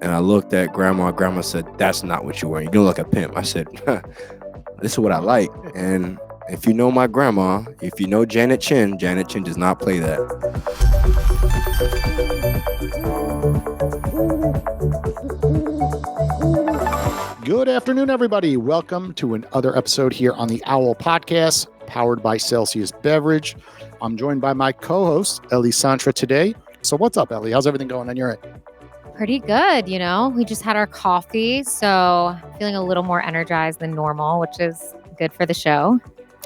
And I looked at grandma. Grandma said, "That's not what you're wearing. You're gonna look a pimp." I said, "This is what I like." And if you know my grandma, if you know Janet Chin does not play that. Good afternoon, everybody. Welcome to another episode here on the OWWL Podcast, powered by Celsius Beverage. I'm joined by my co-host, Ellie Santra, today. So what's up, Ellie? How's everything going on your end? Pretty good, you know. We just had our coffee, so feeling a little more energized than normal, which is good for the show.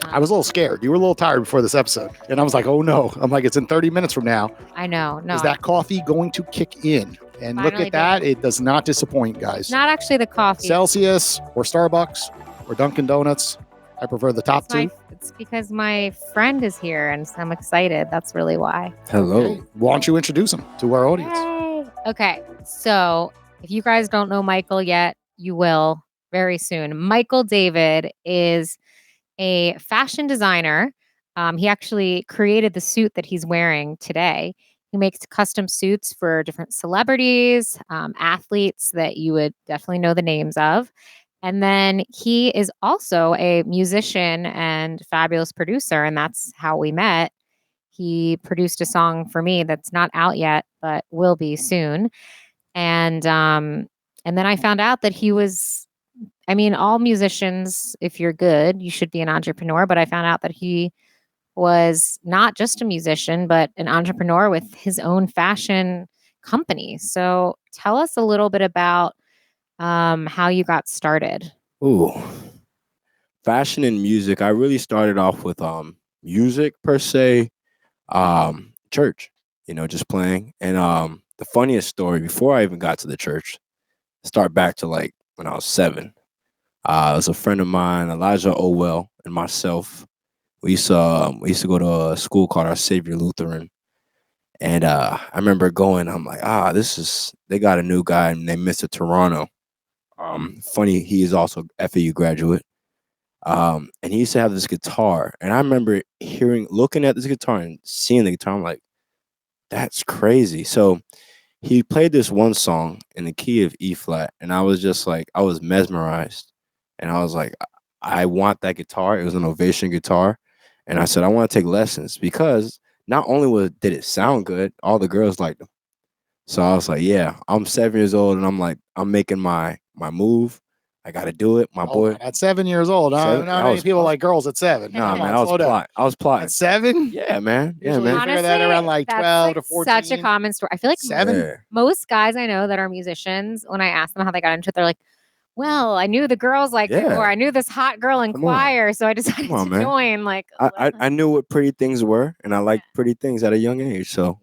I was a little scared. You were a little tired before this episode. And I was like, oh no. I'm like, it's in 30 minutes from now. I know. No, Is that coffee going to kick in? And look at that. It does not disappoint, guys. Not actually the coffee. Celsius or Starbucks or Dunkin' Donuts. I prefer the top two. It's because my friend is here and I'm excited. That's really why. Hello. Okay. Why don't you introduce him to our audience? Yay. Okay. So if you guys don't know Michael yet, you will very soon. Michael David is a fashion designer. He actually created the suit that he's wearing today. He makes custom suits for different celebrities, athletes that you would definitely know the names of. And then he is also a musician and fabulous producer, and that's how we met. He produced a song for me that's not out yet, but will be soon. And then I found out that he was, I mean, all musicians, if you're good, you should be an entrepreneur. But I found out that he was not just a musician, but an entrepreneur with his own fashion company. So tell us a little bit about how you got started. Ooh, fashion and music. I really started off with music per se, church. Just playing. And the funniest story before I even got to the church, start back to like when I was 7. It was a friend of mine, Elijah OWWLL, and myself. We used to go to a school called Our Savior Lutheran. And I remember going, I'm like, they got a new guy named Mr. Toronto. Funny, he is also FAU graduate. And he used to have this guitar. And I remember looking at this guitar and seeing the guitar. I'm like, that's crazy. So he played this one song in the key of E flat. And I was just like, I was mesmerized. And I was like, I want that guitar. It was an Ovation guitar. And I said, I want to take lessons because not only did it sound good, all the girls liked them. So I was like, yeah, I'm 7 years old and I'm like, I'm making my move. I got to do it. My boy. At 7 years old. Not many people like girls at 7. Nah, man, I was plotting. At 7? Yeah, man. Yeah, Usually man. Honestly, figure that around like 12 to 14. Such a common story. I feel like 7? most guys I know that are musicians, when I ask them how they got into it, they're like, well, I knew the girls like it, or I knew this hot girl in choir, so I decided to join. Like, I knew what pretty things were, and I liked pretty things at a young age. So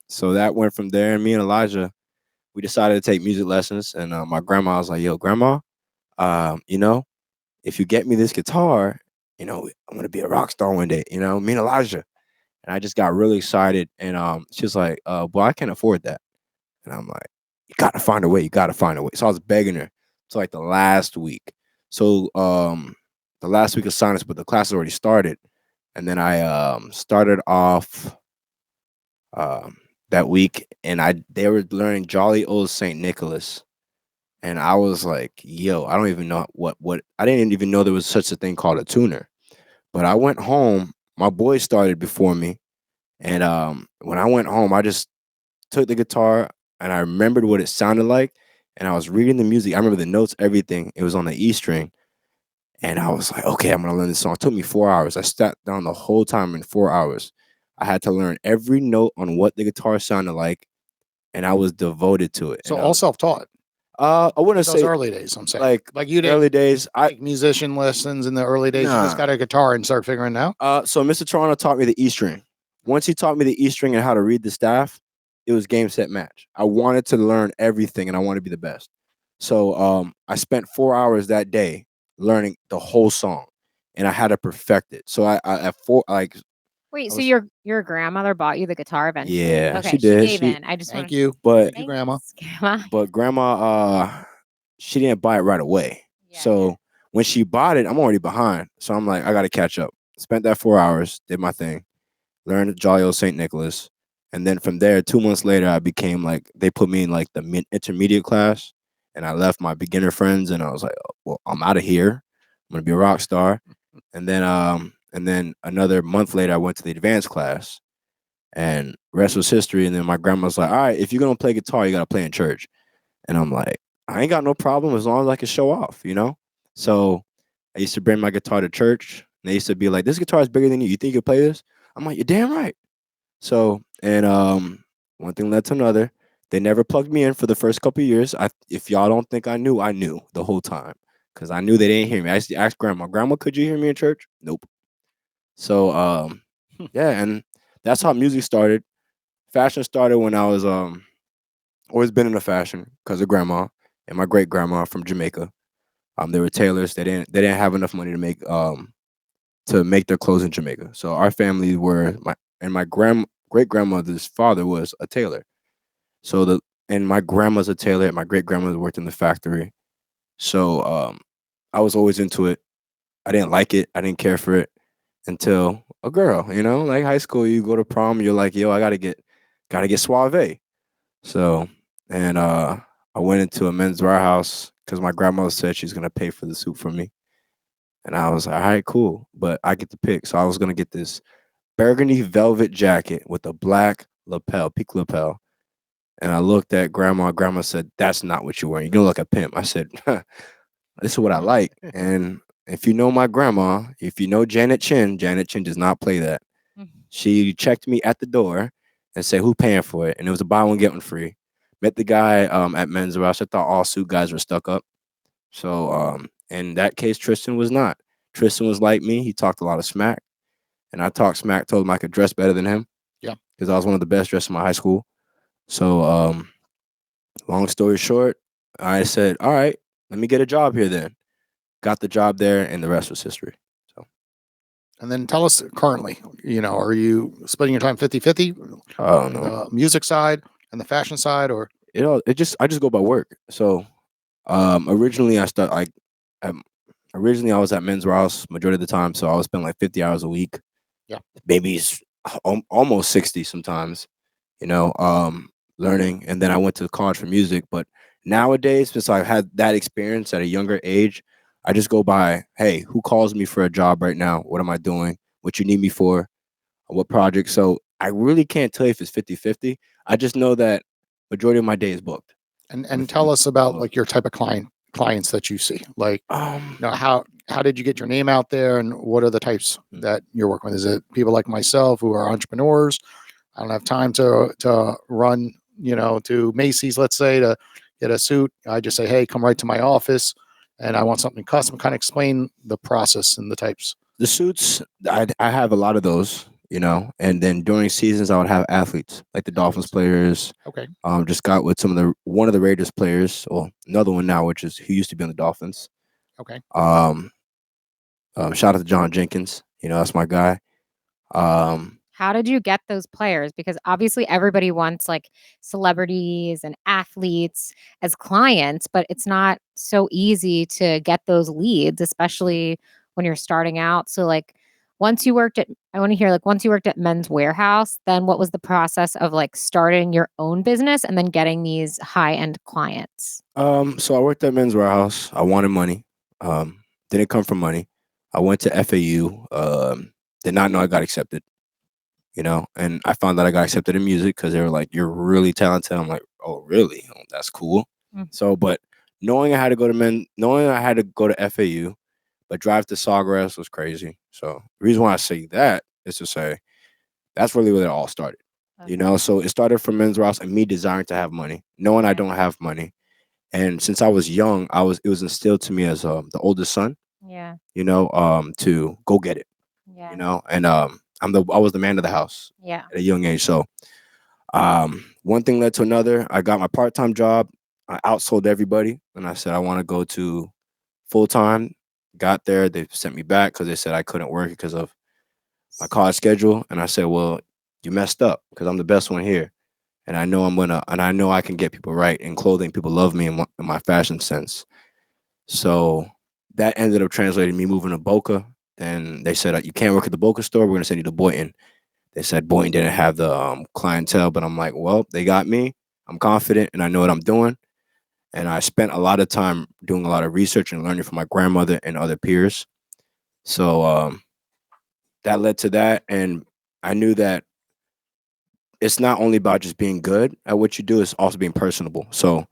so that went from there. And me and Elijah, we decided to take music lessons. And my grandma was like, "Yo, grandma, if you get me this guitar, I'm gonna be a rock star one day." Me and Elijah, and I just got really excited. And she's like, "Well, I can't afford that," and I'm like, you gotta find a way. So I was begging her to like the last week. So the last week of science, but the class had already started. And then I started off that week and they were learning Jolly Old St. Nicholas. And I was like, yo, I don't even know what I didn't even know there was such a thing called a tuner. But I went home, my boy started before me. And when I went home, I just took the guitar. And I remembered what it sounded like. And I was reading the music. I remember the notes, everything. It was on the E string. And I was like, okay, I'm going to learn this song. It took me 4 hours. I sat down the whole time in 4 hours. I had to learn every note on what the guitar sounded like. And I was devoted to it. So all self-taught? I wouldn't say early days, I'm saying. Like you did early days. Like musician lessons in the early days. Nah. You just got a guitar and start figuring it out? So Mr. Toronto taught me the E string. Once he taught me the E string and how to read the staff, it was game, set, match. I wanted to learn everything and I wanted to be the best. So I spent 4 hours that day learning the whole song and I had to perfect it. So I at 4, like. Wait, so your grandmother bought you the guitar eventually? Yeah, okay, she did. She gave in. I just Thank you. Thank you, Grandma. But Grandma, she didn't buy it right away. Yeah. So when she bought it, I'm already behind. So I'm like, I got to catch up. Spent that 4 hours, did my thing, learned Jolly Old St. Nicholas. And then from there, 2 months later, I became like they put me in like the intermediate class, and I left my beginner friends, and I was like, "Oh, well, I'm out of here. I'm gonna be a rock star." And then another month later, I went to the advanced class, and rest was history. And then my grandma's like, "All right, if you're gonna play guitar, you gotta play in church." And I'm like, "I ain't got no problem as long as I can show off." So I used to bring my guitar to church, and they used to be like, "This guitar is bigger than you. You think you can play this?" I'm like, "You're damn right." So, and one thing led to another. They never plugged me in for the first couple of years. If y'all don't think I knew the whole time because I knew they didn't hear me. I used to ask grandma, "Grandma, could you hear me in church?" Nope. So, yeah, and that's how music started. Fashion started when I was always been into fashion because of grandma and my great grandma from Jamaica. They were tailors. They didn't have enough money to make their clothes in Jamaica. So our family were my great grandmother's father was a tailor. So and my grandma's a tailor. My great grandmother worked in the factory. So I was always into it. I didn't like it. I didn't care for it until a girl. Like high school, you go to prom, you're like, yo, I gotta get suave. So and I went into a men's warehouse because my grandmother said she's gonna pay for the suit for me. And I was like, all right, cool. But I get to pick. So I was gonna get this burgundy velvet jacket with a black lapel, peak lapel. And I looked at grandma. Grandma said, "That's not what you're wearing. You're gonna look a pimp." I said, "This is what I like." And if you know my grandma, if you know Janet Chin does not play that. She checked me at the door and said, "Who paying for it?" And it was a buy one get one free. Met the guy at Men's Rush. I thought all suit guys were stuck up. So in that case, Tristan was not. Tristan was like me. He talked a lot of smack, and I talked smack. Told him I could dress better than him. Yeah. Because I was one of the best dressed in my high school. So long story short, I said, "All right, let me get a job here then." Got the job there, and the rest was history. So, And then tell us currently, are you splitting your time 50-50 oh on no, the music side and the fashion side, or? I just go by work. So, originally um, originally I was at Men's Rouse majority of the time, so I would spend like 50 hours a week. Yeah. Maybe almost 60 sometimes. Learning, and then I went to college for music. But nowadays, since I've had that experience at a younger age, I just go by, hey, who calls me for a job right now? What am I doing? What you need me for? What project? So I really can't tell you if it's 50-50. I just know that majority of my day is booked. And with tell us about both. like your type of clients that you see. Like, Um, how did you get your name out there, and what are the types that you're working with? Is it people like myself who are entrepreneurs? I don't have time to run, to Macy's, let's say, to get a suit. I just say, hey, come right to my office, and I want something custom. Kind of explain the process and the types. the suits, I have a lot of those, and then during seasons I would have athletes like the Dolphins players. Okay. Just got with one of the Raiders players, or another one now, which is who used to be on the Dolphins. Okay. Um, Shout out to John Jenkins. That's my guy. How did you get those players? Because obviously everybody wants like celebrities and athletes as clients, but it's not so easy to get those leads, especially when you're starting out. So like I want to hear like once you worked at Men's Warehouse, then what was the process of like starting your own business and then getting these high-end clients? So I worked at Men's Warehouse. I wanted money. Didn't come from money. I went to FAU. Did not know I got accepted. And I found that I got accepted in music because they were like, "You're really talented." I'm like, "Oh, really? Oh, that's cool." Mm. So, but knowing I had to go to FAU, but drive to Sawgrass was crazy. So the reason why I say that is to say that's really where it all started. Okay. So it started from Men's Rouse and me desiring to have money, knowing I Right. don't have money. And since I was young, it was instilled to me as the oldest son, Yeah. to go get it, Yeah. and I was the man of the house Yeah. at a young age. So one thing led to another. I got my part-time job. I outsold everybody, and I said I want to go to full-time. Got there, they sent me back because they said I couldn't work because of my college schedule, and I said, "Well, you messed up because I'm the best one here, and I know I can get people right in clothing. People love me in my fashion sense." So that ended up translating me moving to Boca. Then they said, "You can't work at the Boca store. We're gonna send you to Boynton." They said Boynton didn't have the clientele, but I'm like, well, they got me. I'm confident and I know what I'm doing. And I spent a lot of time doing a lot of research and learning from my grandmother and other peers. So that led to that. And I knew that it's not only about just being good at what you do, it's also being personable. So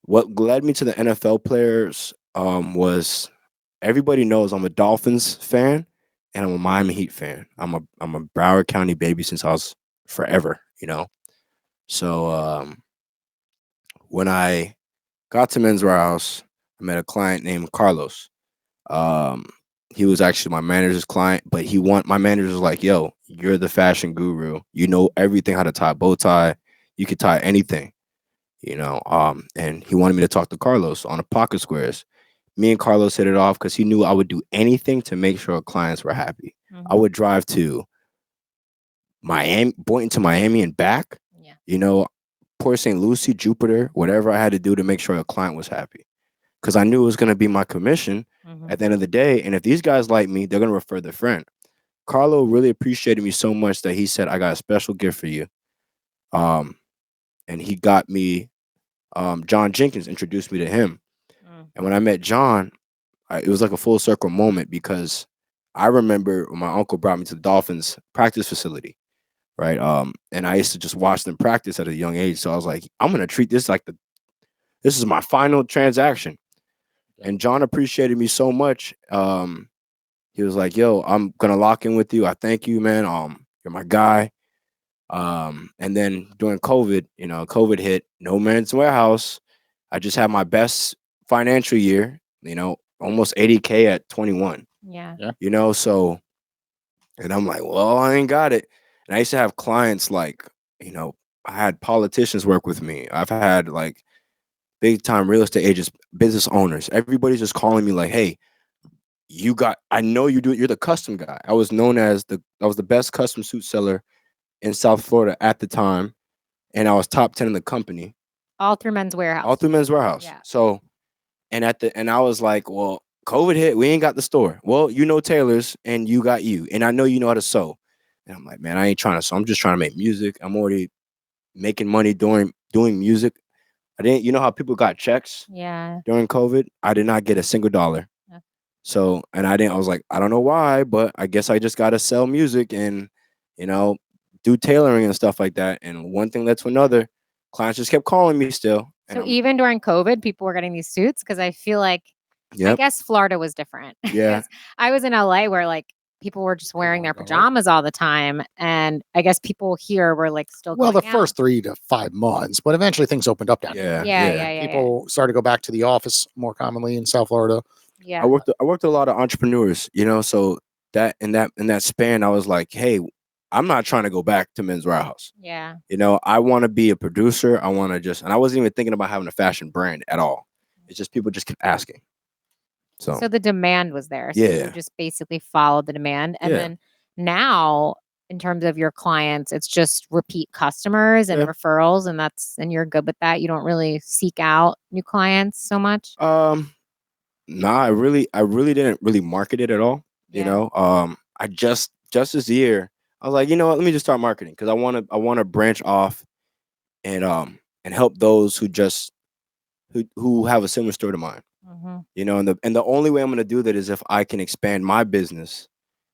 what led me to the NFL players was everybody knows I'm a Dolphins fan and I'm a Miami Heat fan. I'm a Broward County baby since I was forever, you know. So when I got to Men's Warehouse, I met a client named Carlos. Um, he was actually my manager's client, but my manager was like, "Yo, you're the fashion guru. You know everything how to tie a bow tie. You could tie anything, you know." And he wanted me to talk to Carlos on the pocket squares. Me and Carlos hit it off because he knew I would do anything to make sure clients were happy. I would drive to Miami, Boynton to Miami and back. Yeah. You know, Port St. Lucie, Jupiter, whatever I had to do to make sure a client was happy. Because I knew it was going to be my commission at the end of the day. And if these guys like me, they're going to refer their friend. Carlo really appreciated me so much that he said, I got a special gift for you. And he got me, John Jenkins introduced me to him. And when I met John, it was like a full circle moment because I remember when my uncle brought me to the Dolphins practice facility, right? And I used to just watch them practice at a young age. So I was like, I'm going to treat this like this is my final transaction. And John appreciated me so much. He was like, yo, I'm going to lock in with you. I thank you, man. You're my guy. And then during COVID, COVID hit, no Men's Warehouse. I just had my best financial year, almost 80K at 21. Yeah. So, and I'm like, well, I ain't got it. And I used to have clients like, I had politicians work with me. I've had like big time real estate agents, business owners. Everybody's just calling me like, hey, I know you do it. You're the custom guy. I was known as I was the best custom suit seller in South Florida at the time. And I was top 10 in the company. All through Men's Warehouse. All through Men's Warehouse. Yeah. So, and I was like, well, COVID hit. We ain't got the store. Well, tailors and you got you. And I know you know how to sew. And I'm like, man, I ain't trying to sew. I'm just trying to make music. I'm already making money doing music. I didn't, how people got checks during COVID? I did not get a single dollar. Yeah. So, and I was like, I don't know why, but I guess I just got to sell music and, do tailoring and stuff like that. And one thing led to another. Clients just kept calling me still. So even during COVID, people were getting these suits because I feel like, I guess Florida was different. Yeah. I was in LA where like people were just wearing their pajamas all the time. And I guess people here were like still Well, the going first 3 to 5 months, but eventually things opened up down here. Yeah. People started to go back to the office more commonly in South Florida. Yeah. I worked with a lot of entrepreneurs, so that in that span, I was like, hey, I'm not trying to go back to Men's Warehouse. Yeah. I want to be a producer. I want to and I wasn't even thinking about having a fashion brand at all. It's just people just kept asking. So the demand was there. So you just basically followed the demand. And then now in terms of your clients, it's just repeat customers and referrals, and you're good with that. You don't really seek out new clients so much. Nah, I really didn't really market it at all. I just this year, I was like, you know what, let me just start marketing because I want to branch off and help those who have a similar story to mine. And the only way I'm going to do that is if I can expand my business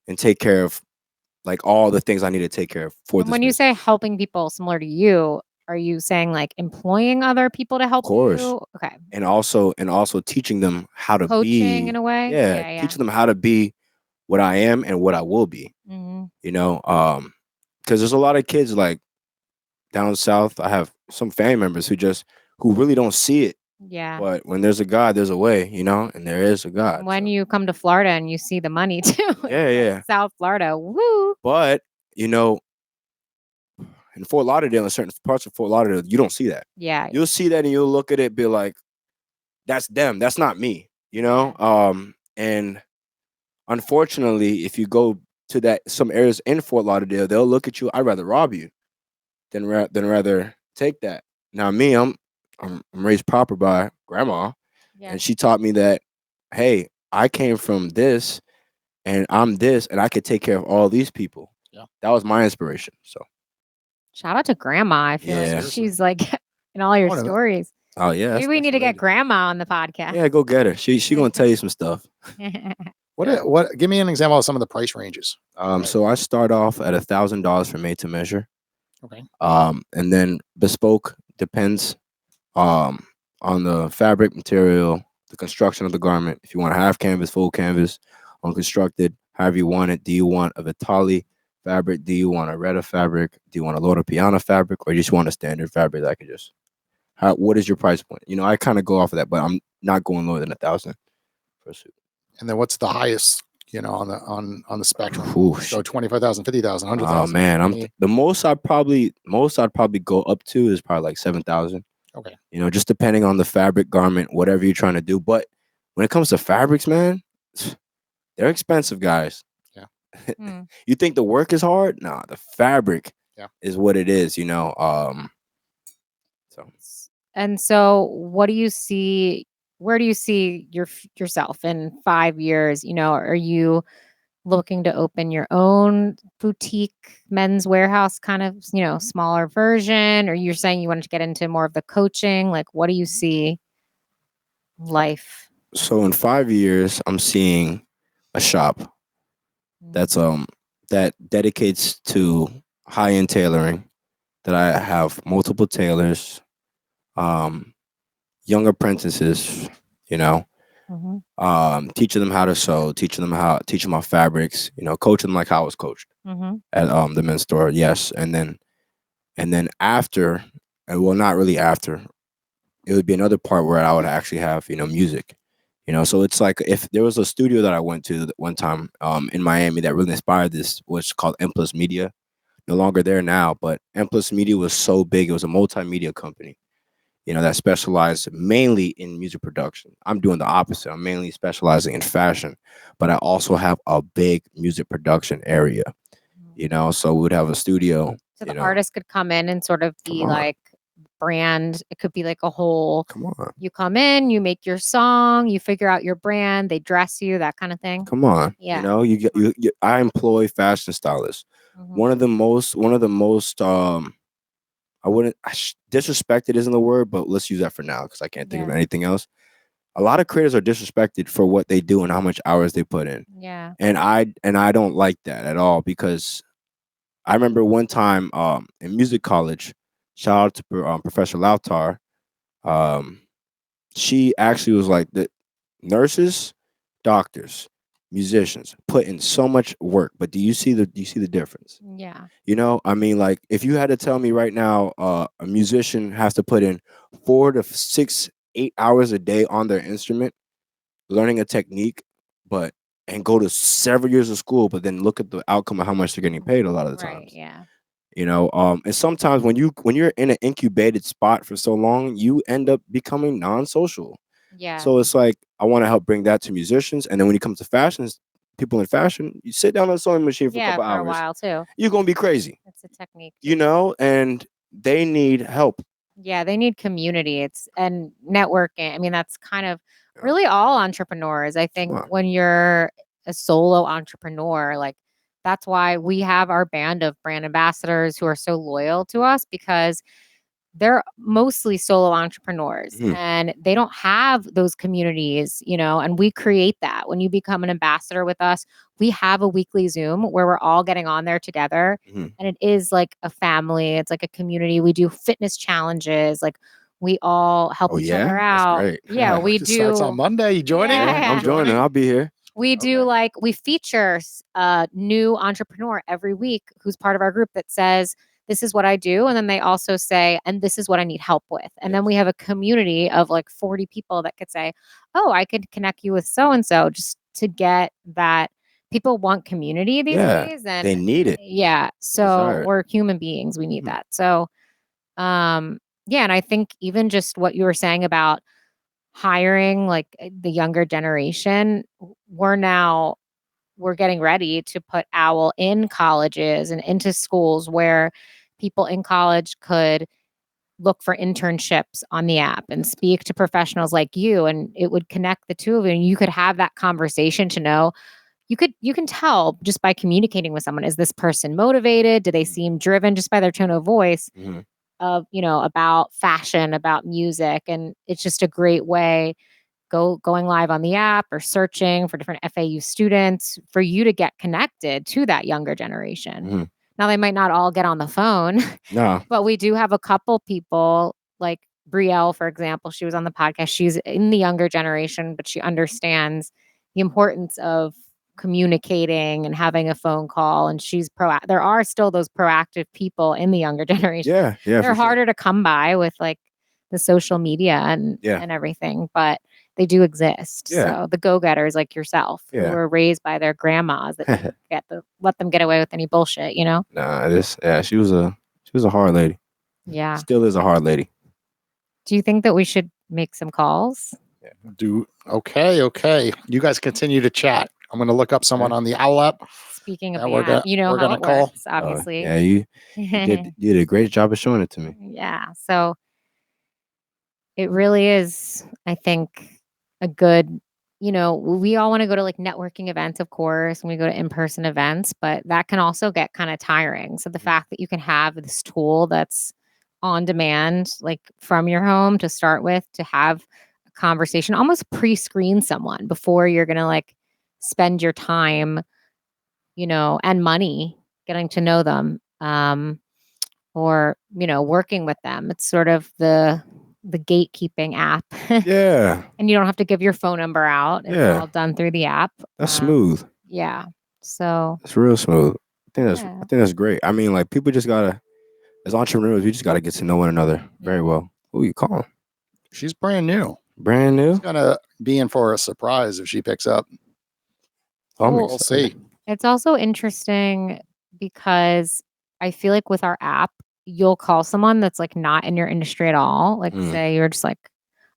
and take care of like all the things I need to take care of for this. When you say helping people similar to you, are you saying like employing other people to help you? Okay. And also teaching them how to coaching in a way. Yeah, teaching them how to be what I am and what I will be. Because there's a lot of kids like down south. I have some family members who really don't see it. Yeah. But when there's a God, there's a way, and there is a God. When you come to Florida and you see the money too. Yeah. South Florida. Woo. But, in Fort Lauderdale, in certain parts of Fort Lauderdale, you don't see that. Yeah. You'll see that and you'll look at it, be like, that's them. That's not me, And unfortunately, if you go to some areas in Fort Lauderdale, they'll look at you. I'd rather rob you than rather take that. Now, me, I'm raised proper by grandma, and she taught me that, hey, I came from this, and I'm this, and I could take care of all these people. That was my inspiration. So Shout out to grandma. I feel Yeah. like she's like in all your Oh, no. stories. oh yeah, Maybe we need to that's a get lady. grandma on the podcast. Yeah, go get her. She gonna tell you some stuff. Yeah. What? Give me an example of some of the price ranges. So I start off at $1,000 for made to measure. Okay. And then bespoke depends on the fabric material, the construction of the garment. If you want half canvas, full canvas, unconstructed, however you want it. Do you want a Vitali fabric? Do you want a Retta fabric? Do you want a Loro Piana fabric, or you just want a standard fabric that I could just? What is your price point? I kind of go off of that, but I'm not going lower than 1,000 for a suit. And then what's the highest? On the spectrum. Ooh, So 25,000, 50,000, 100,000. Oh man, the most I'd probably go up to is probably like 7,000. Okay. Just depending on the fabric, garment, whatever you're trying to do. But when it comes to fabrics, man, they're expensive, guys. Yeah. You think the work is hard? Nah, the fabric is what it is. And so, what do you see? Where do you see yourself in 5 years? Are you looking to open your own boutique men's warehouse, kind of, smaller version? Or you're saying you wanted to get into more of the coaching? Like, what do you see life? So in 5 years, I'm seeing a shop that's that dedicates to high-end tailoring, that I have multiple tailors, young apprentices, teaching them how to sew, teaching them about fabrics, coaching them like how I was coached at the men's store. Yes. And then after, well, not really after, it would be another part where I would actually have, music. So it's like if there was a studio that I went to one time in Miami that really inspired this, was called M Plus Media. No longer there now, but M Plus Media was so big. It was a multimedia company, that specialized mainly in music production. I'm doing the opposite. I'm mainly specializing in fashion, but I also have a big music production area, so we would have a studio. So the artist could come in and sort of be like brand. It could be like a whole, Come on. You come in, you make your song, you figure out your brand, they dress you, that kind of thing. Come on. Yeah. I employ fashion stylists. One of the most disrespected isn't the word, but let's use that for now because I can't think of anything else. A lot of creators are disrespected for what they do and how much hours they put in. Yeah. And I don't like that at all, because I remember one time in music college, shout out to Professor Lautar. She actually was like, the nurses, doctors, musicians put in so much work, but do you see the difference? Yeah. I mean, like, if you had to tell me right now, a musician has to put in 4 to 6, 8 hours a day on their instrument, learning a technique, and go to several years of school, but then look at the outcome of how much they're getting paid a lot of the times. Yeah. And sometimes when you're in an incubated spot for so long, you end up becoming non-social. Yeah. So it's like, I want to help bring that to musicians. And then when you come to fashion, people in fashion, you sit down on a sewing machine for a couple hours. For a while too. You're going to be crazy. It's a technique. And they need help. Yeah, they need community. And networking. I mean, that's kind of really all entrepreneurs. I think when you're a solo entrepreneur, like, that's why we have our band of brand ambassadors who are so loyal to us, because they're mostly solo entrepreneurs and they don't have those communities, and we create that. When you become an ambassador with us, we have a weekly Zoom where we're all getting on there together, and it is like a family. It's like a community. We do fitness challenges. Like, we all help each other out. That's great. Yeah, we do. Starts on Monday. You joining? Yeah. I'm joining. I'll be here. We do we feature a new entrepreneur every week who's part of our group that says, this is what I do. And then they also say, and this is what I need help with. And then we have a community of like 40 people that could say, oh, I could connect you with so-and-so, just to get that. People want community these days. And they need it. Yeah. So we're human beings. We need that. So, and I think even just what you were saying about hiring like the younger generation, we're getting ready to put OWL in colleges and into schools where people in college could look for internships on the app and speak to professionals like you, and it would connect the two of you, and you could have that conversation to know, you can tell just by communicating with someone, is this person motivated? Do they seem driven just by their tone of voice Mm-hmm. of, about fashion, about music? And it's just a great way going live on the app or searching for different FAU students for you to get connected to that younger generation. Mm-hmm. Now they might not all get on the phone, No. but we do have a couple people like Brielle, for example. She was on the podcast. She's in the younger generation, but she understands the importance of communicating and having a phone call. And she's there are still those proactive people in the younger generation. Yeah. Yeah. They're for sure. harder to come by with like the social media and everything, but they do exist. Yeah. So the go-getters like yourself who were raised by their grandmas that didn't let them get away with any bullshit, Nah, she was a hard lady. Yeah. Still is a hard lady. Do you think that we should make some calls? Okay. You guys continue to chat. I'm going to look up someone on the OWL app. Speaking of and the app, we're how gonna it call. works, obviously. Yeah, you did a great job of showing it to me. Yeah. So it really is, I think, a good, we all want to go to like networking events, of course, and we go to in-person events, but that can also get kind of tiring. So the fact that you can have this tool that's on demand, like from your home to start with, to have a conversation, almost pre-screen someone before you're going to like spend your time, and money getting to know them, or, working with them. It's sort of the gatekeeping app. Yeah. And you don't have to give your phone number out. It's all done through the app. That's smooth. Yeah. So it's real smooth. I think that's great. I mean, like, people just gotta, as entrepreneurs, we just gotta get to know one another very well. Who you calling? She's brand new. Brand new? She's gonna be in for a surprise if she picks up. We'll see. It's also interesting because I feel like with our app, you'll call someone that's like not in your industry at all. Like say you're just like,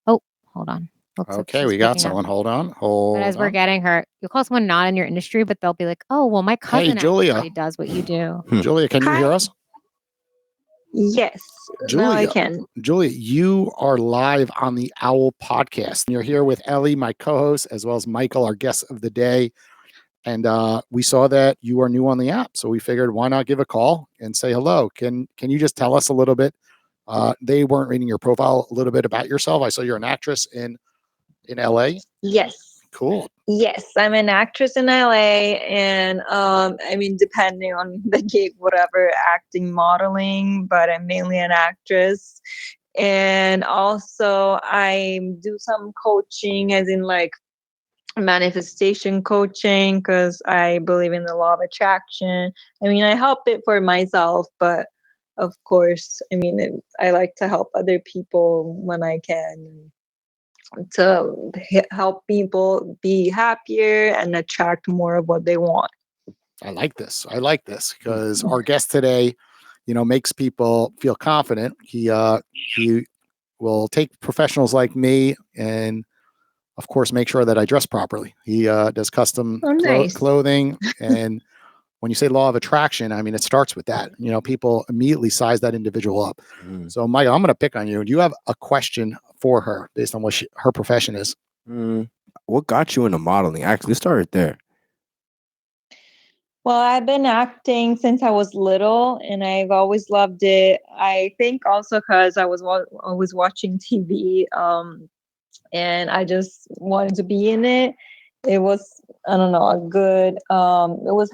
oh, hold on. Looks okay, we got someone. Hold on. But as we're getting her, you'll call someone not in your industry, but they'll be like, oh, well, my cousin actually does what you do. Julia, can you hear us? Yes. Julia, now I can. Julia, you are live on the OWL Podcast. You're here with Ellie, my co-host, as well as Michael, our guest of the day. And we saw that you are new on the app, so we figured why not give a call and say hello. Can you just tell us a little bit? They weren't reading your profile, a little bit about yourself. I saw you're an actress in LA. Yes. Cool. Yes, I'm an actress in LA, and I mean, depending on the gig, whatever, acting, modeling, but I'm mainly an actress. And also I do some coaching, as in like manifestation coaching, because I believe in the law of attraction. I mean, I help it for myself, but of course, I mean, I like to help other people when I can, to help people be happier and attract more of what they want. I like this because our guest today, makes people feel confident. He will take professionals like me and, of course, make sure that I dress properly. He does custom clothing. And when you say law of attraction, I mean, it starts with that. People immediately size that individual up. So, Mike, I'm going to pick on you. Do you have a question for her based on what her profession is? What got you into modeling? Actually, let's start right there. Well, I've been acting since I was little, and I've always loved it. I think also because I was always watching TV, and I just wanted to be in it. It was, I don't know, a good. It was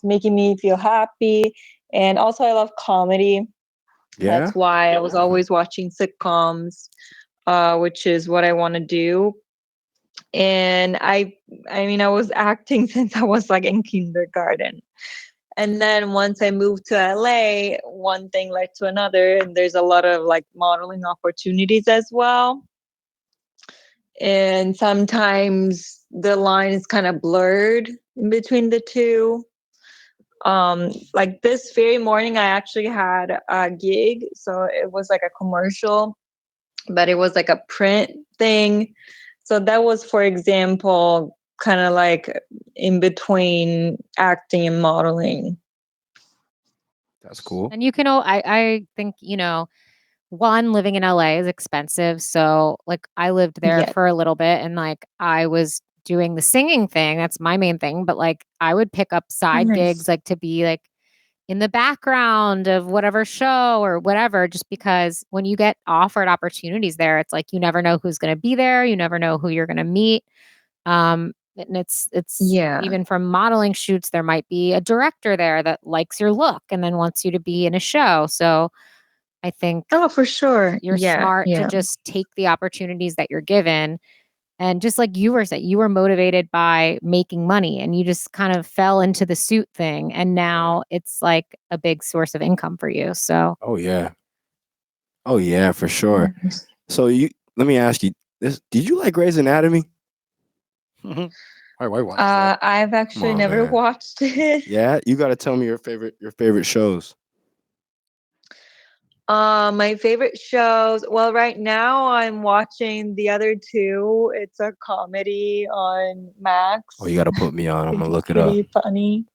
making me feel happy, and also I love comedy. Yeah. That's why I was always watching sitcoms, which is what I want to do. And I mean, I was acting since I was like in kindergarten. And then once I moved to LA, one thing led to another, and there's a lot of like modeling opportunities as well. And sometimes the line is kind of blurred in between the two. Like this very morning, I actually had a gig. So it was like a commercial, but it was like a print thing. So that was, for example, kind of like in between acting and modeling. That's cool. And you can, I think, one, living in LA is expensive. So like I lived there for a little bit, and like I was doing the singing thing. That's my main thing. But like I would pick up side gigs like to be like in the background of whatever show or whatever, just because when you get offered opportunities there, it's like you never know who's going to be there. You never know who you're going to meet. And it's Yeah. even from modeling shoots, there might be a director there that likes your look and then wants you to be in a show. So I think Oh, for sure. you're smart to just take the opportunities that you're given. And just like you were saying, you were motivated by making money and you just kind of fell into the suit thing. And now it's like a big source of income for you. So, Oh yeah. Oh yeah, for sure. Yes. So let me ask you this: did you like Grey's Anatomy? Why watch that? I've actually on, never man. watched it. Yeah, you got to tell me your favorite shows. My favorite shows. Well, right now I'm watching the other two. It's a comedy on Max. Oh, you got to put me on. I'm Which gonna is look it up. pretty funny.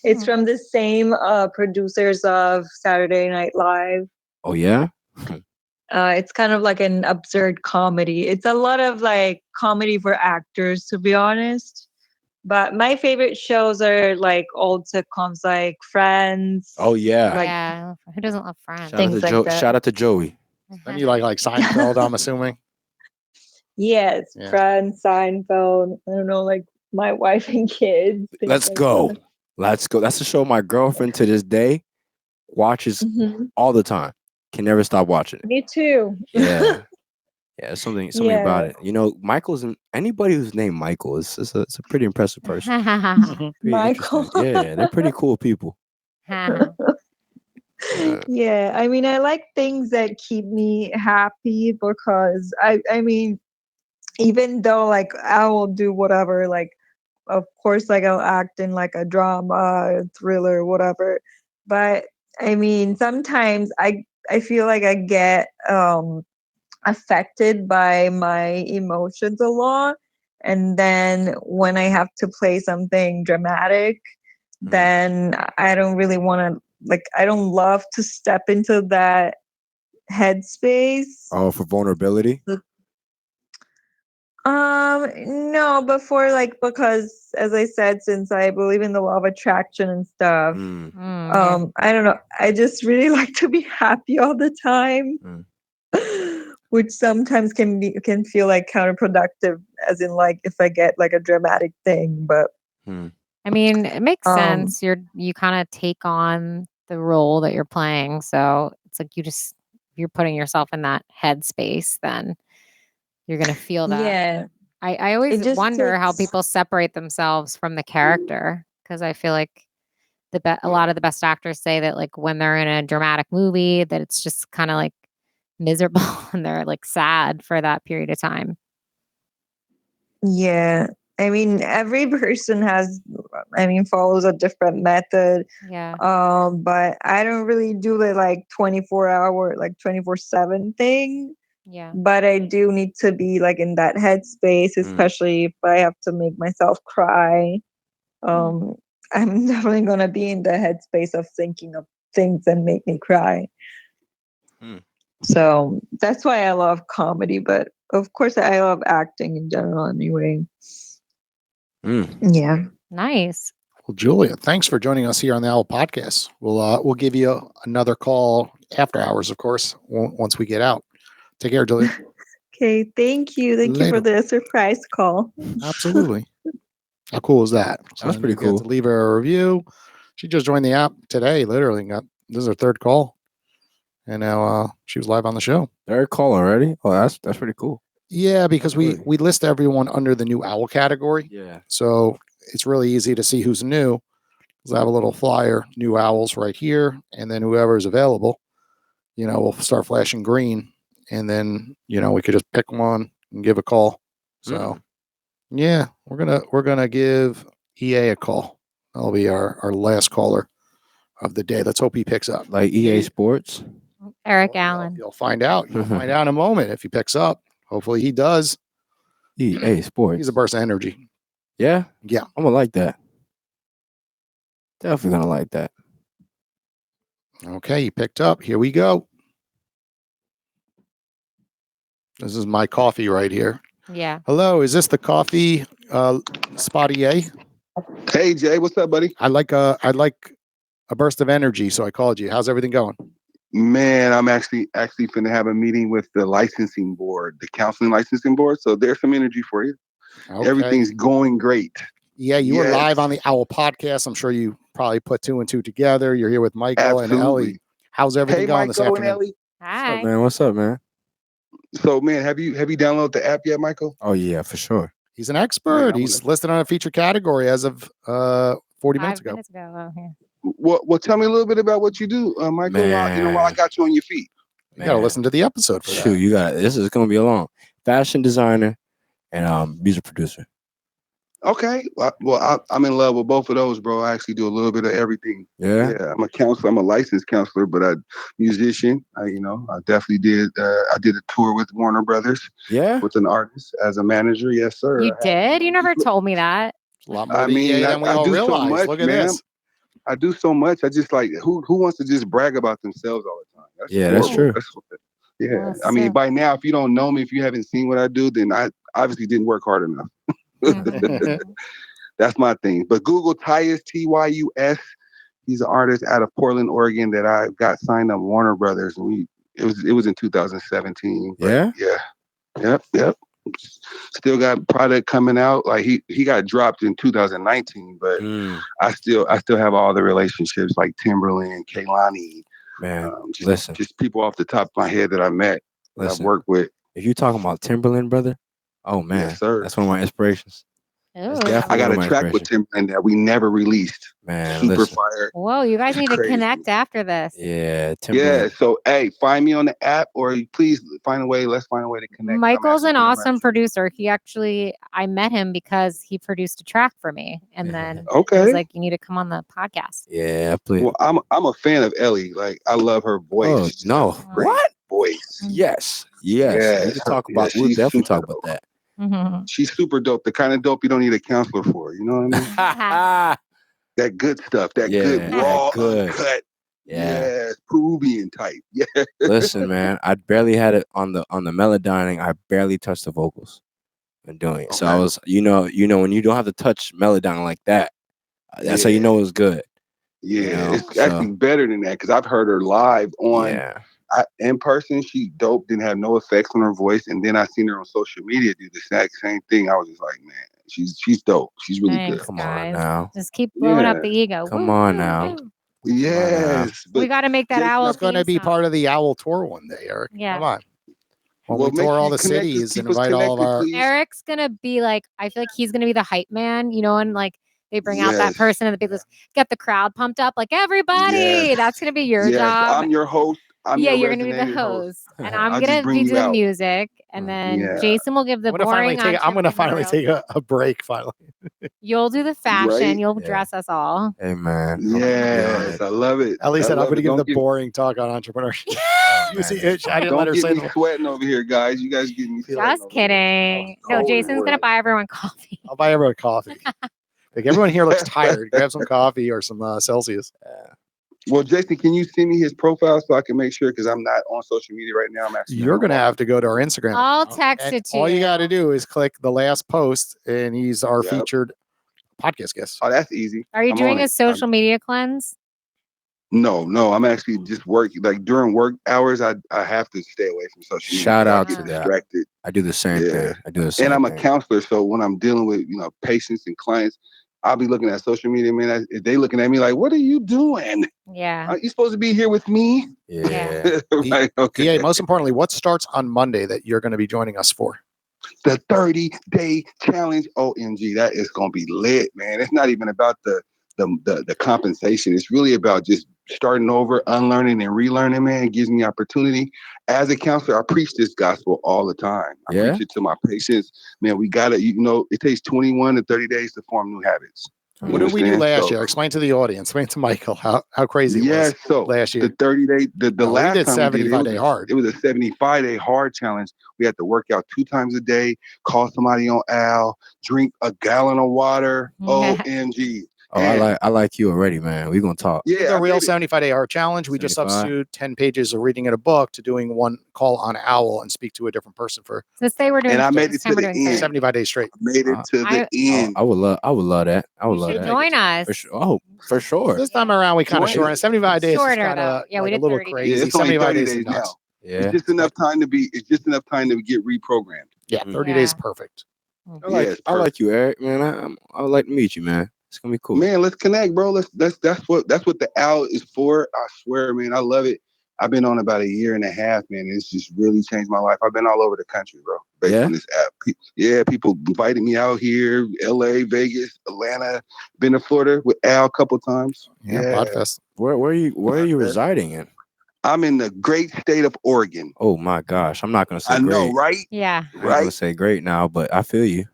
It's from the same producers of Saturday Night Live. Oh yeah. It's kind of like an absurd comedy. It's a lot of like comedy for actors, to be honest. But my favorite shows are like old sitcoms like Friends. Oh yeah. Like yeah, who doesn't love Friends? Things like that. Shout out to Joey. Then you like Seinfeld, I'm assuming. Yes, Yeah. Friends, Seinfeld. I don't know, like My Wife and Kids. things Let's like go. that. Let's go. That's a show my girlfriend to this day watches Mhm. all the time. Can never stop watching it. Me too. Yeah. Yeah, something Yeah. about it. You know, anybody who's named Michael is it's a pretty impressive person. Pretty Michael. interesting. Yeah, they're pretty cool people. Yeah, I mean, I like things that keep me happy because I mean, even though like I will do whatever, like of course, like I'll act in like a drama, thriller, whatever. But I mean, sometimes I feel like I get affected by my emotions a lot. And then when I have to play something dramatic, then I don't really want to, like, I don't love to step into that headspace. Oh, for vulnerability? No, before like, because as I said, since I believe in the law of attraction and stuff, Mm. I don't know. I just really like to be happy all the time. Which sometimes can feel like counterproductive, as in like if I get like a dramatic thing. But I mean, it makes sense. You kind of take on the role that you're playing, so it's like you're putting yourself in that headspace. Then you're gonna feel that. yeah, I always it just wonder how takes- people separate themselves from the character because I feel like a lot of the best actors say that like when they're in a dramatic movie that it's just kind of like miserable and they're like sad for that period of time. Yeah. I mean, every person follows a different method. Yeah. But I don't really do the like 24-hour, like 24/7 thing. Yeah. But I do need to be like in that headspace, especially if I have to make myself cry. I'm definitely gonna be in the headspace of thinking of things that make me cry. So that's why I love comedy, but of course I love acting in general anyway. Yeah. Nice. Well, Julia, thanks for joining us here on the OWL Podcast. We'll give you another call after hours, of course, once we get out. Take care, Julia. Okay, thank you. Thank you for the surprise call. Absolutely. How cool is that? So That's pretty cool. To leave her a review. She just joined the app today, literally. This is her third call. And now she was live on the show. Third call already? Oh, that's pretty cool. Yeah, because we list everyone under the new OWL category. Yeah. So it's really easy to see who's new. I have a little flyer, new owls right here. And then whoever is available, we'll start flashing green. And then, we could just pick one and give a call. So yeah, we're gonna give EA a call. That'll be our last caller of the day. Let's hope he picks up. Like EA Sports? Eric Allen. You'll find out. You'll find out in a moment if he picks up. Hopefully he does. EA Sports. He's a burst of energy. Yeah? Yeah. I'm gonna like that. Definitely gonna like that. Okay, he picked up. Here we go. This is my coffee right here. Yeah. Hello, is this the coffee spottier? Hey Jay, what's up, buddy? I'd like a burst of energy, so I called you. How's everything going? Man, I'm actually finna have a meeting with the licensing board, the counseling licensing board. So there's some energy for you. Okay. Everything's going great. Yeah, you were Yes. live on the OWWL podcast. I'm sure you probably put 2 and 2 together. You're here with Michael and Absolutely. Ellie. How's everything Hey, going this Michael and afternoon? Ellie. What's up, Hi. man? What's up, man? So, man, have you downloaded the app yet, Michael? Oh yeah, for sure. He's an expert. Yeah, He's listed on a featured category as of 40 minutes 5 ago. minutes ago. Oh, yeah. Well, tell me a little bit about what you do, Michael. While I got you on your feet. You got to listen to the episode for Shoot, that. you got this is gonna be a long fashion designer and music producer. Okay. Well, I'm in love with both of those, bro. I actually do a little bit of everything. Yeah. Yeah, I'm a counselor. I'm a licensed counselor, but musician. I definitely did. I did a tour with Warner Brothers Yeah. with an artist as a manager. Yes, sir. You did? You never told me that. A lot more I mean, EA than we I all do so realize. much, Look at man. this. I do so much. I just like who wants to just brag about themselves all the time? That's true. Yeah. Well, I mean, so- by now, if you don't know me, if you haven't seen what I do, then I obviously didn't work hard enough. Mhm. That's my thing. But Google Tyus, Tyus. He's an artist out of Portland, Oregon that I got signed on Warner Brothers, and it was in 2017. Yeah. Yeah. Yep. Still got product coming out. Like he got dropped in 2019, but I still have all the relationships like Timberland, Kaylani, Man, just people off the top of my head that I met, that I've worked with. If you're talking about Timberland, brother, oh man, Yes, sir. That's one of my inspirations. Ooh. I got a track with Timberland that we never released. Man, Super fire. Whoa, you guys need to Crazy. connect after this. Yeah, Timberland. Yeah. So hey, find me on the app, or please find a way. Let's find a way to connect. Michael's an awesome producer. I met him because he produced a track for me, and then I was like, "You need to come on the podcast." Yeah, please. Well, I'm a fan of Ellie. Like I love her voice. Oh no, what voice? Yes. We can talk about. We'll definitely talk about that. Mm-hmm. She's super dope. The kind of dope you don't need a counselor for. You know what I mean? That good stuff. That good raw, uncut. Yeah, Peruvian type. Yeah. Listen, man, I barely had it on the melodining. I barely touched the vocals when doing it. So I was, you know, when you don't have to touch melodining like that, that's how you know it's good. Yeah, it's actually better than that because I've heard her live on in person. She dope, didn't have no effects on her voice, and then I seen her on social media do the exact same thing. I was just like, man, she's dope. She's really good. Come on now, just keep blowing up the ego. Come on now. Yes, we got to make that OWWL. It's going to be part of the OWWL tour one day, Eric. Yeah, come on. When we tour all the cities and invite all of our. Eric's gonna be like, I feel like he's gonna be the hype man, you know, and like they bring out that person in the big list, get the crowd pumped up, like everybody. That's gonna be your job. I'm your host. You're gonna be the host, and I'm gonna be doing music, and then Jason will give the boring. I'm gonna finally take a break. Finally, you'll do the fashion. You'll dress us all. Hey man, yes, I love it. Ellie said I'm gonna give the boring talk on entrepreneurship. You see, I didn't let her say me sweating over here, guys. You guys getting me just kidding. No, Jason's gonna buy everyone coffee. I'll buy everyone coffee. Like everyone here looks tired. Grab some coffee or some Celsius. Well, Jason, can you send me his profile so I can make sure? Because I'm not on social media right now. You're going to have to go to our Instagram. I'll text it to you. All you got to do is click the last post, and he's our featured podcast guest. Oh, that's easy. Are you doing a social media cleanse? No. I'm actually just working. Like during work hours, I have to stay away from social media. Shout out to that. Distracted. I do the same thing. And I'm a counselor, so when I'm dealing with patients and clients, I'll be looking at social media, man. They looking at me like, "What are you doing? Yeah, are you supposed to be here with me?" Yeah. Right, okay. Yeah. Most importantly, what starts on Monday that you're going to be joining us for? The 30-day challenge. OMG, that is going to be lit, man. It's not even about the compensation. It's really about just starting over, unlearning and relearning, man. It gives me opportunity. As a counselor, I preach this gospel all the time. I preach it to my patients. Man, we got to, it takes 21 to 30 days to form new habits. What did we do last year? Explain to the audience. Explain to Michael how crazy it was last year. The 30-day, the last we did time 75-day hard. It was a 75-day hard challenge. We had to work out 2 times a day, call somebody on Al, drink a gallon of water. OMG. Oh, I like you already, man. We gonna talk. It's Yeah, a I real made it. 75-day art challenge. We just 75. substitute 10 pages of reading in a book to doing one call on Owl and speak to a different person for So say we're doing. And I made this it time to we're the doing end. 30. 75 days straight. I made it to the end. I would love that. I would You love should that. join us. For sure. Oh, for sure. This time around, we kind of Join shortened. 75 days is Shorter, kind of though. Yeah, we like a did little 30 days. crazy. Yeah, it's only 75 30 days is days nuts. now. Yeah. It's just enough time to be. It's just enough time to get reprogrammed. Yeah, 30 Yeah. days is perfect. I like you, Eric, man. I would like to meet you, man. It's gonna be cool. Man, let's connect, bro. That's what the owl is for. I swear, man. I love it. I've been on about a year and a half, man. And it's just really changed my life. I've been all over the country, bro. Based on this app. People invited me out here, LA, Vegas, Atlanta. Been to Florida with Al a couple times. Yeah, Podfest. Where are you residing in? I'm in the great state of Oregon. Oh my gosh, I'm not gonna say I great. know, right? Yeah. I'm gonna say great now, but I feel you.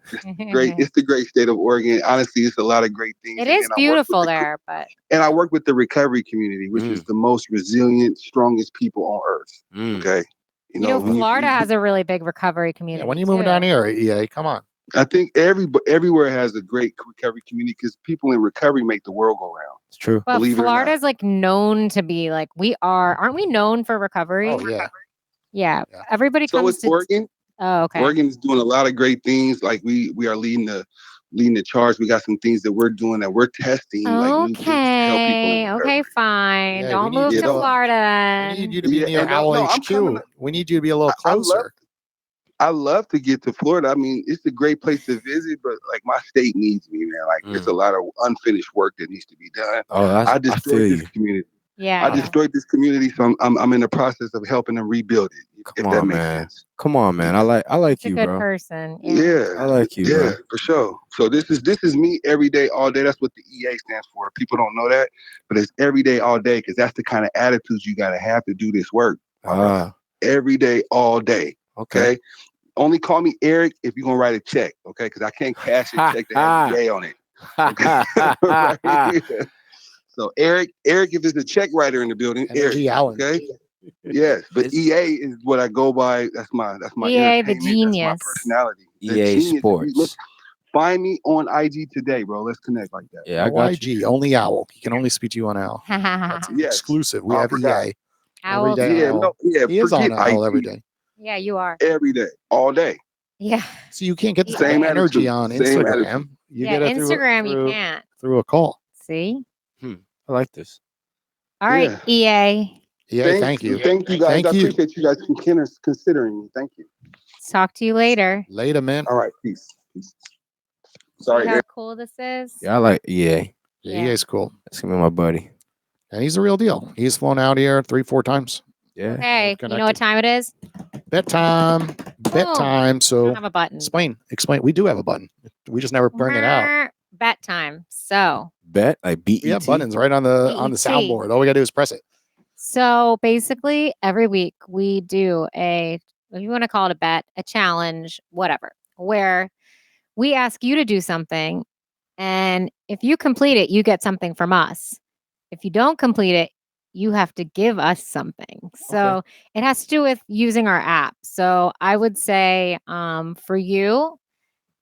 Great. It's the great state of Oregon. Honestly, it's a lot of great things. It is beautiful there, but and I work with the recovery community, which is the most resilient, strongest people on earth. Okay. You know, Florida has a really big recovery community. Yeah, when you moving down here, EA, come on. I think everywhere has a great recovery community because people in recovery make the world go round. It's true. But Florida's like known to be like aren't we known for recovery? Oh yeah. Yeah. Everybody so comes it's to Oregon. Oh, okay. Oregon is doing a lot of great things. Like we are leading the charge. We got some things that we're doing that we're testing. Like new things to help people in recovery. Okay, fine. Yeah, Don't move to Florida. We need you to be near Owl HQ. We need you to be a little closer. I love to get to Florida. I mean, it's a great place to visit, but like my state needs me, man. Like there's a lot of unfinished work that needs to be done. Oh, I destroyed this community. Yeah. I destroyed this community, so I'm in the process of helping them rebuild it. Come on, man. Come on, man. I like you, a good bro. person. Yeah, I like you. Yeah, bro. for sure. So this is me every day, all day. That's what the EA stands for. People don't know that, but it's every day, all day, because that's the kind of attitudes you got to have to do this work. Every day, all day. Okay. Only call me Eric if you're gonna write a check. Okay, because I can't cash a check to have EA on it. Okay? So Eric, if there's a check writer in the building, Eric. Okay. Yes, but EA is what I go by. That's my EA, the genius. That's my personality. EA Sports. Find me on IG today, bro. Let's connect like that. Yeah, I got IG, you. Only Owl. You can only speak to you on Owl. That's exclusive. We have EA. Owl. Every day. He is on Owl every day. Yeah, you are. Every day, all day. Yeah. So you can't get the same energy on Instagram. You get it Instagram, you can't. Through a call. See? I like this. All right, EA. Thank you. Thank you, guys. I appreciate you guys considering me. Thank you. Talk to you later. Later, man. All right, peace. Sorry. See how cool this is? Yeah, I like EA. Yeah, EA's cool. That's gonna be my buddy. And he's the real deal. He's flown out here 3-4 times. Yeah. Okay. You know what time it is? Bedtime. Bedtime. So I have a button. Explain. We do have a button. We just never bring it out. Bet time. So bet like BET. We have buttons right on the soundboard. All we gotta do is press it. So basically every week we do if you want to call it a bet, a challenge, whatever, where we ask you to do something, and if you complete it, you get something from us. If you don't complete it, you have to give us something. So it has to do with using our app. So I would say for you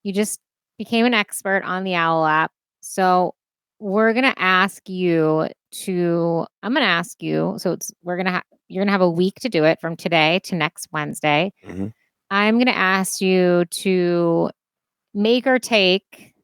just became an expert on the OWL app. So we're going to ask you I'm going to ask you. So you're going to have a week to do it from today to next Wednesday. Mm-hmm. I'm going to ask you to make or take,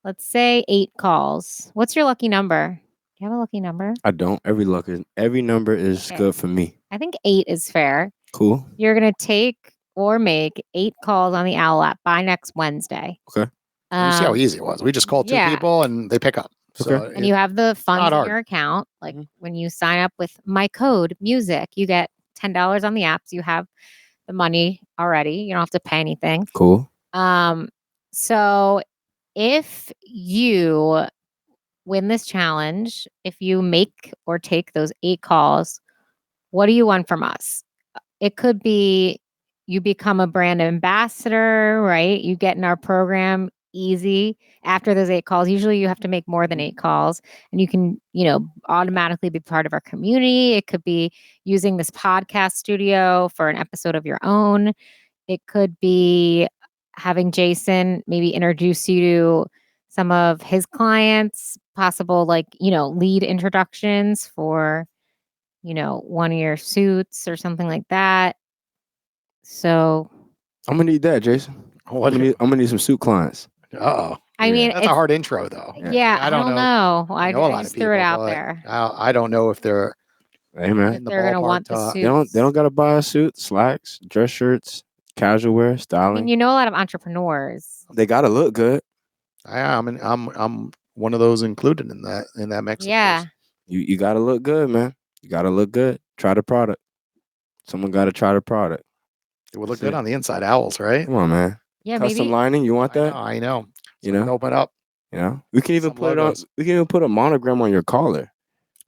let's say 8 calls. What's your lucky number? Do you have a lucky number? I don't. Every number is good for me. I think 8 is fair. Cool. You're going to take or make 8 calls on the OWL app by next Wednesday. Okay. You see how easy it was. We just called 2 people and they pick up. So and you have the funds in your account. Like when you sign up with my code music, you get $10 on the app. So you have the money already. You don't have to pay anything. Cool. So if you win this challenge, if you make or take those 8 calls, what do you want from us? It could be you become a brand ambassador, right? You get in our program easy after those 8 calls. Usually you have to make more than 8 calls and you can, automatically be part of our community. It could be using this podcast studio for an episode of your own. It could be having Jason maybe introduce you to some of his clients, possible lead introductions for, one of your suits or something like that. So I'm gonna need that, Jason. I'm gonna need some suit clients. Oh, I mean, that's a hard intro, though. Yeah, I don't know. I know a lot I of just threw it people, out but there. I don't know if they're Hey man, in the They're gonna want the ballpark. suit. they don't gotta buy a suit, slacks, dress shirts, casual wear, I styling. mean, a lot of entrepreneurs. They gotta look good. I'm one of those included in that mix. Yeah. You gotta look good, man. You gotta look good. Try the product. Someone gotta try the product. It would look That's good it. on the inside owls, right? Come on, man. Yeah, Custom maybe. lining. You want that? I know. You So know? open up. You know? We can even Some put it on. logos. We can even put a monogram on your collar.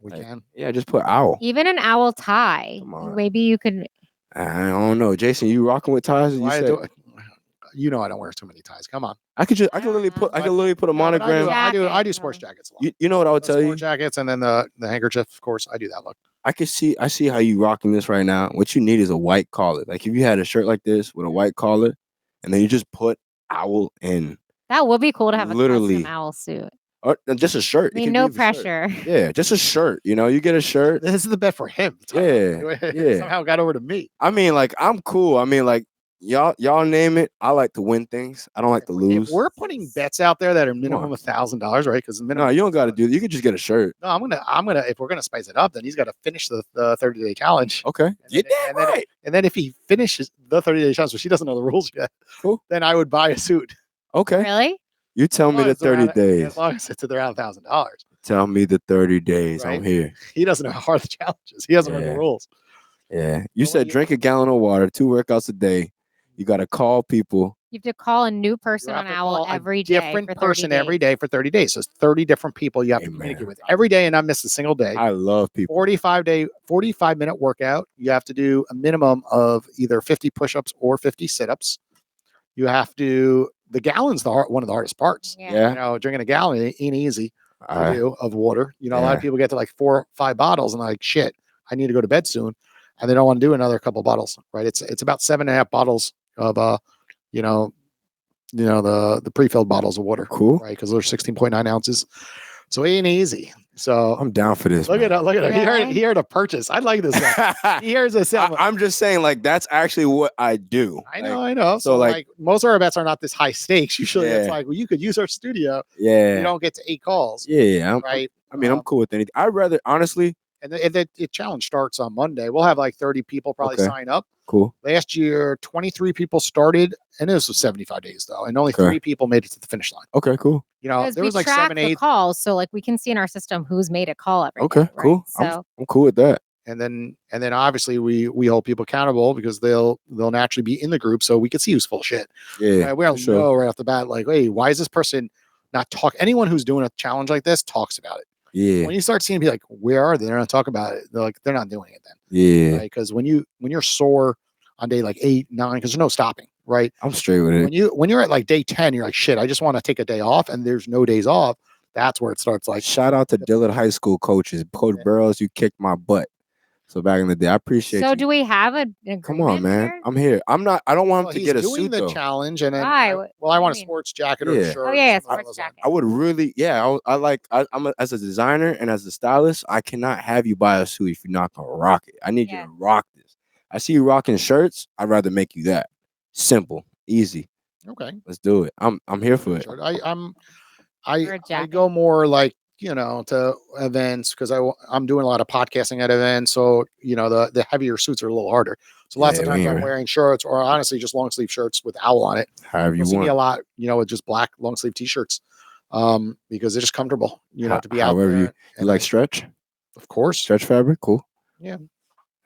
We Like, can. Yeah, just put owl. Even an owl tie. Come on. Maybe you could. I don't know, Jason. You rocking with ties? I don't wear too many ties. Come on. I could literally put a monogram. I do sports jackets a lot. You know what I would tell you? Sports jackets and then the handkerchief, of course. I do that look. I see how you rocking this right now. What you need is a white collar. Like if you had a shirt like this with a white collar, and then you just put owl in. That would be cool to have a Literally. custom owl suit. Or just a shirt. I mean, no pressure. Yeah, just a shirt. You get a shirt. This is the bet for him. Yeah. Somehow got over to me. I mean, like I'm cool. I mean, like y'all name it. I like to win things. I don't like to lose. If we're putting bets out there that are minimum $1,000, right? Because No, you don't got to do that. You can just get a shirt. No, I'm gonna. If we're gonna spice it up, then he's got to finish the 30-day challenge. Okay. Right. And then if he finishes the 30-day challenge, which he doesn't know the rules yet, cool. Then I would buy a suit. Okay. Really? You tell me the 30 days. As long as it's around $1,000. Tell me the 30 days. Right? I'm here. He doesn't know how hard the challenge is. He doesn't know the rules. Yeah. You said drink a gallon of water, 2 workouts a day. You got to call people. You have to call a new person on Owl every day. Different person every day for 30 days. So it's 30 different people you have to communicate with every day and not miss a single day. I love people. 45-minute workout. You have to do a minimum of either 50 push-ups or 50 sit-ups. You have to. The gallon's one of the hardest parts. Yeah. Drinking a gallon ain't easy to do of water. A lot of people get to like 4 or 5 bottles and like, shit, I need to go to bed soon. And they don't want to do another couple bottles, right? It's about 7.5 bottles of, the pre-filled bottles of water. Cool. Right. Because they're 16.9 ounces. So it ain't easy. So I'm down for this. Look at him. He heard a purchase. I like this guy. He hears a sell. I'm just saying, like, that's actually what I do. I know. So like most of our bets are not this high stakes. Usually it's like, well, you could use our studio. Yeah. You don't get to 8 calls. Yeah. Right. I'm cool with anything. I'd rather, honestly. And the challenge starts on Monday. We'll have like 30 people probably sign up. Cool. Last year, 23 people started, and this was 75 days though, and only 3 people made it to the finish line. Okay, cool. There was like 7, 8 calls, so like we can see in our system who's made a call every day, right? Cool. So I'm cool with that. And then obviously we hold people accountable because they'll naturally be in the group, so we can see who's full of shit. Yeah, we don't know right off the bat, like, hey, why is this person not talk? Anyone who's doing a challenge like this talks about it. Yeah. When you start seeing people like, where are they? They're not talking about it. They're like, they're not doing it then. Yeah. Because when you're sore on day like 8, 9, because there's no stopping, right? I'm straight with it. When you're at like day 10, you're like, shit, I just want to take a day off, and there's no days off. That's where it starts. Like, shout out to Dillard High School coaches, Coach Burrows. You kicked my butt. So back in the day, I appreciate you. So do we have an agreement? Come on, man. Here? I'm here. I don't want him to get a suit, the though. challenge, and then I want a sports jacket or a shirt. Oh yeah, sports jacket. I would really, as a designer and as a stylist, I cannot have you buy a suit if you're not gonna rock it. I need you to rock this. I see you rocking shirts. I'd rather make you that. Simple, easy. Okay, let's do it. I'm here for it. I go more like, to events because I'm doing a lot of podcasting at events. So, the heavier suits are a little harder. So lots of times I'm wearing shirts or honestly just long sleeve shirts with owl on it. However you see want. me a lot, with just black long sleeve t-shirts because they're just comfortable, to be out there. You like stretch? Of course. Stretch fabric. Cool. Yeah.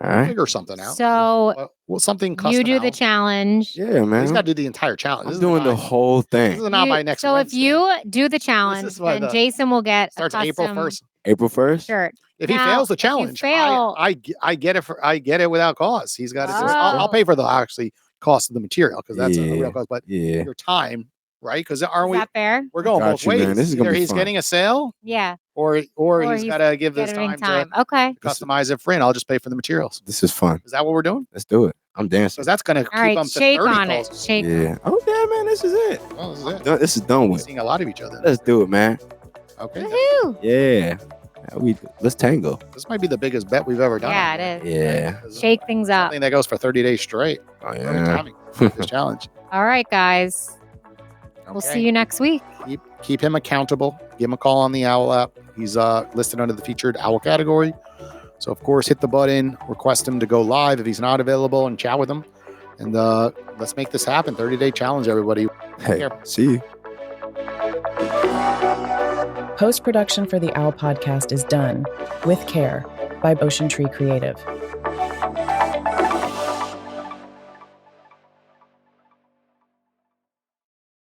All right. Figure something out. So something custom. You do the challenge. Yeah, man. He's got to do the entire challenge. I'm doing the whole thing. This is not by next Wednesday. If you do the challenge, then Jason will get starts April 1st. April 1st. Shirt. If he fails the challenge, I get it I get it without cost. He's got to. I'll pay for the actually cost of the material because that's a real cost. But your time right? Because aren't Is we? that fair? We're going Got both you, man. ways. This is gonna Either be he's fun. getting a sale, Yeah. or he's he's got to give this Getting time to Okay. customize it for him. I'll just pay for the materials. This is fun. Is that what we're doing? Let's do it. I'm dancing. Because that's going to All keep right. them to Shake 30 on calls. it. Shake. Yeah. Oh yeah, man. This is it. Oh, this is it. This is done We're with. seeing a lot of each other. Let's do it, man. Okay. Woohoo. Yeah. Let's tango. This might be the biggest bet we've ever done. Yeah, it is. Yeah. Shake things up. Something that goes for 30 days straight. Oh Perfect yeah. timing for this challenge. All right, guys. We'll see you next week. Keep him accountable. Give him a call on the OWL app. He's listed under the featured OWL category. So, of course, hit the button, request him to go live if he's not available, and chat with him. And let's make this happen. 30-day challenge, everybody. Hey, see you. Post-production for the OWL podcast is done with care by Ocean Tree Creative.